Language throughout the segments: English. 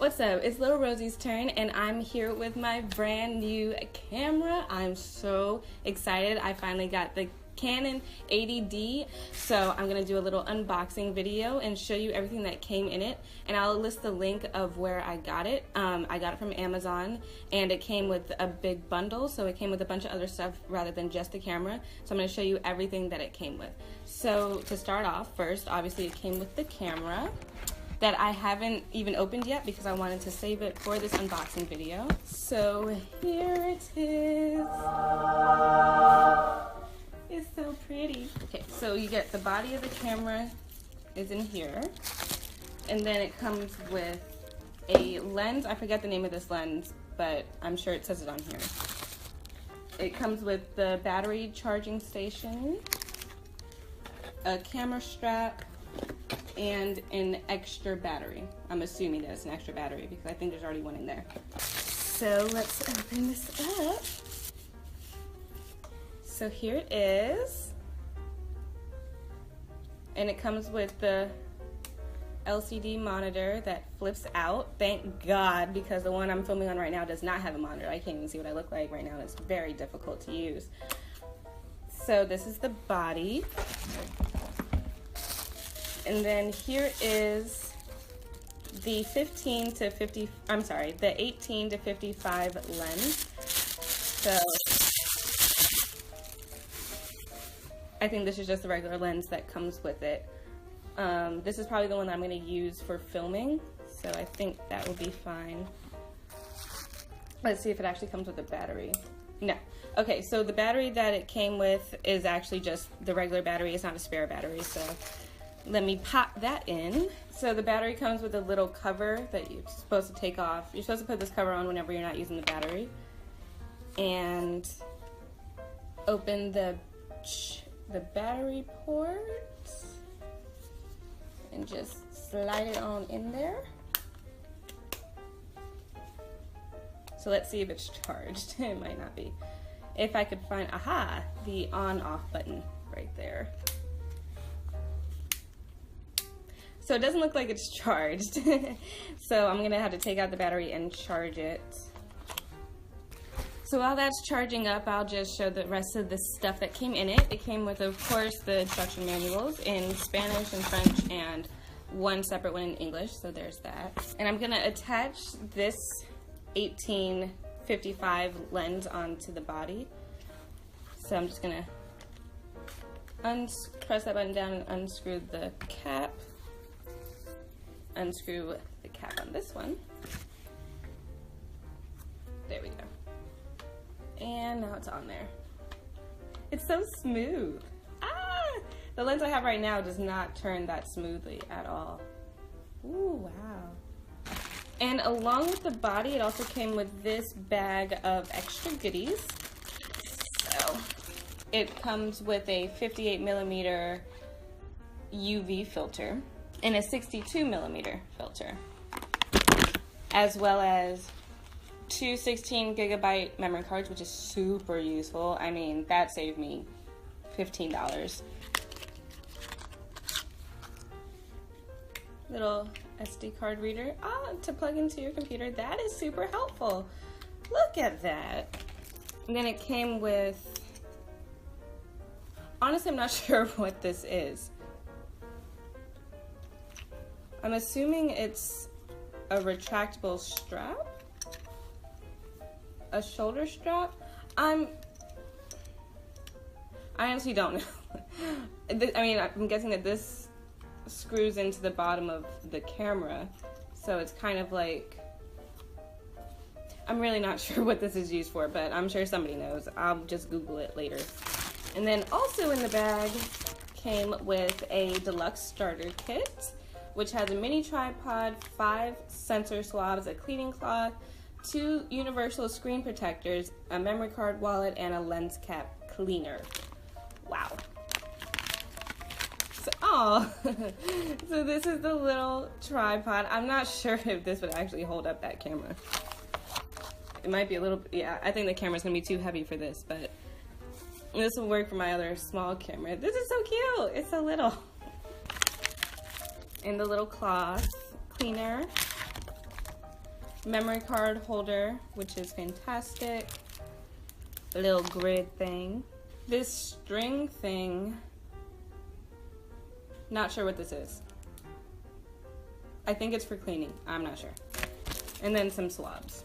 What's up? It's Little Rosie's turn, and I'm here with my brand new camera. I'm so excited. I finally got the Canon 80D, so I'm gonna do a little unboxing video and show you everything that came in it, and I'll list the link of where I got it. I got it from Amazon, and it came with a big bundle, so it came with a bunch of other stuff rather than just the camera. So I'm gonna show you everything that it came with. So to start off, first, obviously it came with the camera that I haven't even opened yet because I wanted to save it for this unboxing video. So here it is. It's so pretty. Okay, so you get the body of the camera is in here, and then it comes with a lens. I forget the name of this lens, but I'm sure it says it on here. It comes with the battery charging station, a camera strap, and an extra battery. I'm assuming that it's an extra battery because I think there's already one in there. So let's open this up. So here it is. And it comes with the LCD monitor that flips out. Thank God, because the one I'm filming on right now does not have a monitor. I can't even see what I look like right now. It's very difficult to use. So this is the body. And then here is the 18 to 55 lens. So I think this is just the regular lens that comes with it. This is probably the one that I'm going to use for filming, so I think that will be fine. Let's see if it actually comes with a battery. No. Okay, so the battery that it came with is actually just the regular battery. It's not a spare battery, so let me pop that in. So the battery comes with a little cover that you're supposed to take off. You're supposed to put this cover on whenever you're not using the battery. And open the battery port and just slide it on in there. So let's see if it's charged. It might not be. If I could find, aha, the on-off button right there. So it doesn't look like it's charged. So I'm gonna have to take out the battery and charge it. So while that's charging up, I'll just show the rest of the stuff that came in it. It came with, of course, the instruction manuals in Spanish and French and one separate one in English, so there's that. And I'm gonna attach this 1855 lens onto the body. So I'm just gonna press that button down and unscrew the cap. Unscrew the cap on this one. There we go. And now it's on there. It's so smooth. Ah! The lens I have right now does not turn that smoothly at all. Ooh, wow. And along with the body, it also came with this bag of extra goodies. So it comes with a 58mm UV filter and a 62mm filter, as well as two 16GB memory cards, which is super useful. I mean, that saved me $15. Little SD card reader to plug into your computer. That is super helpful. Look at that. And then it came with, honestly, I'm not sure what this is. I'm assuming it's a retractable strap, a shoulder strap. I honestly don't know. I mean, I'm guessing that this screws into the bottom of the camera, so it's kind of like, I'm really not sure what this is used for, but I'm sure somebody knows. I'll just Google it later. And then also in the bag came with a deluxe starter kit, which has a mini tripod, 5 sensor swabs, a cleaning cloth, 2 universal screen protectors, a memory card wallet, and a lens cap cleaner. Wow. So, so this is the little tripod. I'm not sure if this would actually hold up that camera. It might be a little, yeah, I think the camera's gonna be too heavy for this, but this will work for my other small camera. This is so cute. It's so little. And the little cloth cleaner. memory card holder, which is fantastic. A little grid thing. This string thing, not sure what this is. I think it's for cleaning, I'm not sure. And then some swabs.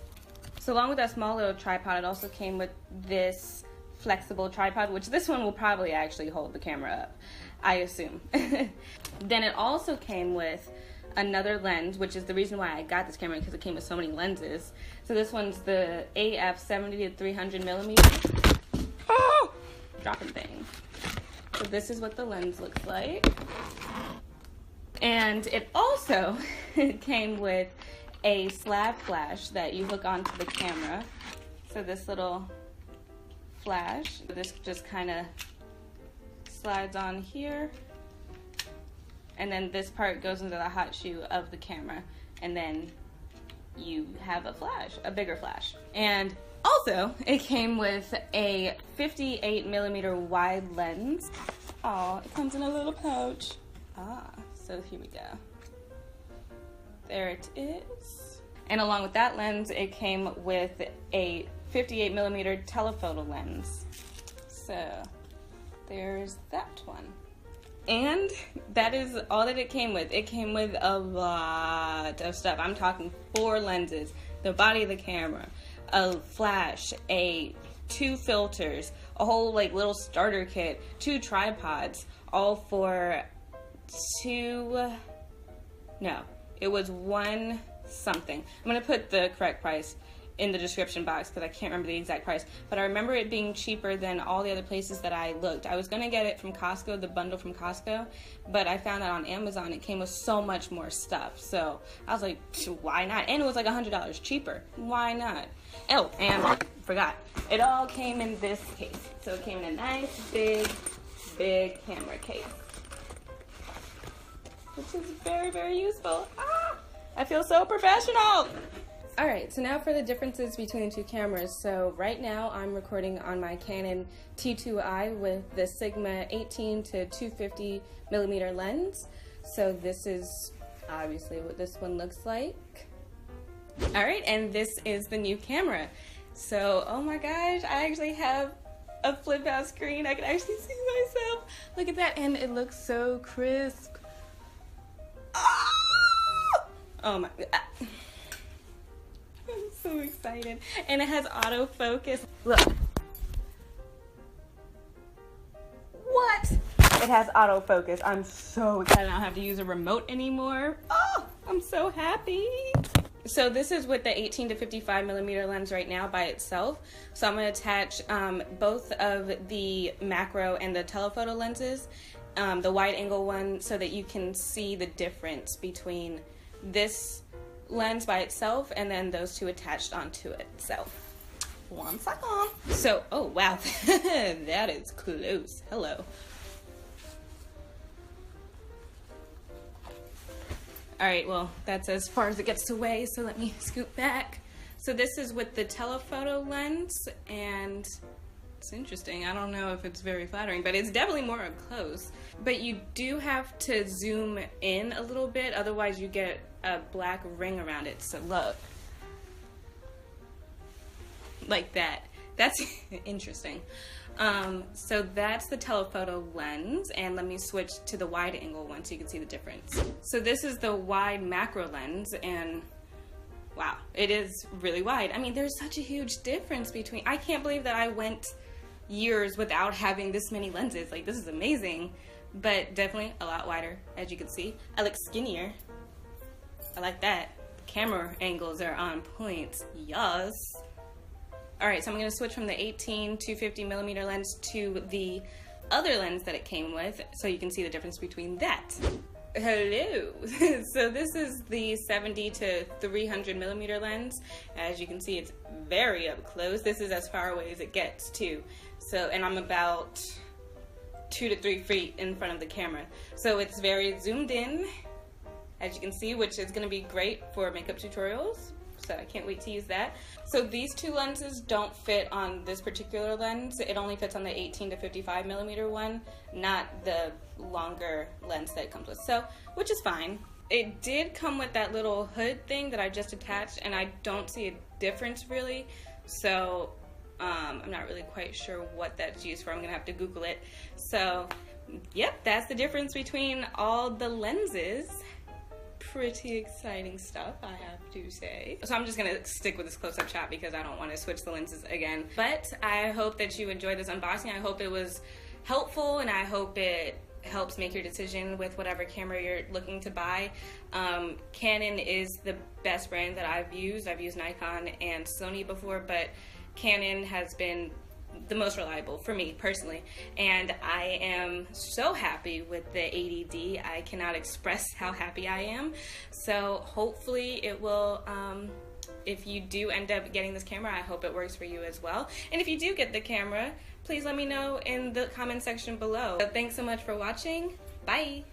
So along with that small little tripod, it also came with this flexible tripod, which this one will probably actually hold the camera up, I assume. Then it also came with another lens, which is the reason why I got this camera, because it came with so many lenses. So this one's the AF-70 to 300 millimeter. Oh! Dropping thing. So this is what the lens looks like. And it also came with a slab flash that you hook onto the camera. So this little flash, this just kind of slides on here, and then this part goes into the hot shoe of the camera, and then you have a flash, a bigger flash. And also it came with a 58 millimeter wide lens. Oh, it comes in a little pouch. So here we go. There it is. And along with that lens, it came with a 58 millimeter telephoto lens. So there's that one. And that is all that it came with. It came with a lot of stuff. I'm talking 4 lenses, the body of the camera, a flash, 2 filters, a whole like little starter kit, 2 tripods, all for it was one something. I'm gonna put the correct price in the description box because I can't remember the exact price, but I remember it being cheaper than all the other places that I looked. I was gonna get it from Costco, the bundle from Costco, but I found that on Amazon it came with so much more stuff. So I was like, why not? And it was like $100 cheaper. Why not? Oh, and I forgot. It all came in this case. So it came in a nice big camera case, which is very, very useful. I feel so professional. All right, so now for the differences between the 2 cameras. So right now I'm recording on my Canon T2i with the Sigma 18 to 250 millimeter lens. So this is obviously what this one looks like. All right, and this is the new camera. So, oh my gosh, I actually have a flip out screen. I can actually see myself. Look at that, and it looks so crisp. Oh my God. I'm so excited. And it has autofocus. Look. What? It has autofocus. I'm so excited. I don't have to use a remote anymore. Oh, I'm so happy. So this is with the 18 to 55 millimeter lens right now by itself. So I'm going to attach both of the macro and the telephoto lenses, the wide angle one, so that you can see the difference between this lens by itself and then those 2 attached onto it. So one second. So, oh wow, that is close. Hello. All right, well, that's as far as it gets away, so let me scoot back. So this is with the telephoto lens, and it's interesting. I don't know if it's very flattering, but it's definitely more up close. But you do have to zoom in a little bit, otherwise you get a black ring around it. So look. Like that. That's interesting. So that's the telephoto lens, and let me switch to the wide angle one so you can see the difference. So this is the wide macro lens, and wow, it is really wide. I mean, there's such a huge difference between, I can't believe that I went years without having this many lenses. Like, this is amazing, but definitely a lot wider, as you can see. I look skinnier. I like that. Camera angles are on point. Yes. All right, so I'm going to switch from the 18 to 50 millimeter lens to the other lens that it came with, so you can see the difference between that. Hello. So this is the 70 to 300 millimeter lens. As you can see, it's very up close. This is as far away as it gets too. So, and I'm about 2 to 3 feet in front of the camera. So it's very zoomed in, as you can see, which is going to be great for makeup tutorials. So I can't wait to use that. So these 2 lenses don't fit on this particular lens. It only fits on the 18 to 55 millimeter one, not the longer lens that it comes with. So, which is fine. It did come with that little hood thing that I just attached, and I don't see a difference really. So I'm not really quite sure what that's used for. I'm gonna have to Google it. So yep, that's the difference between all the lenses. Pretty exciting stuff, I have to say. So I'm just gonna stick with this close-up shot because I don't want to switch the lenses again. But I hope that you enjoyed this unboxing. I hope it was helpful, and I hope it helps make your decision with whatever camera you're looking to buy. Canon is the best brand that I've used. I've used Nikon and Sony before, but Canon has been the most reliable for me personally, and I am so happy with the 80D. I cannot express how happy I am. So hopefully it will, if you do end up getting this camera, I hope it works for you as well. And if you do get the camera, please let me know in the comment section below. So thanks so much for watching. Bye.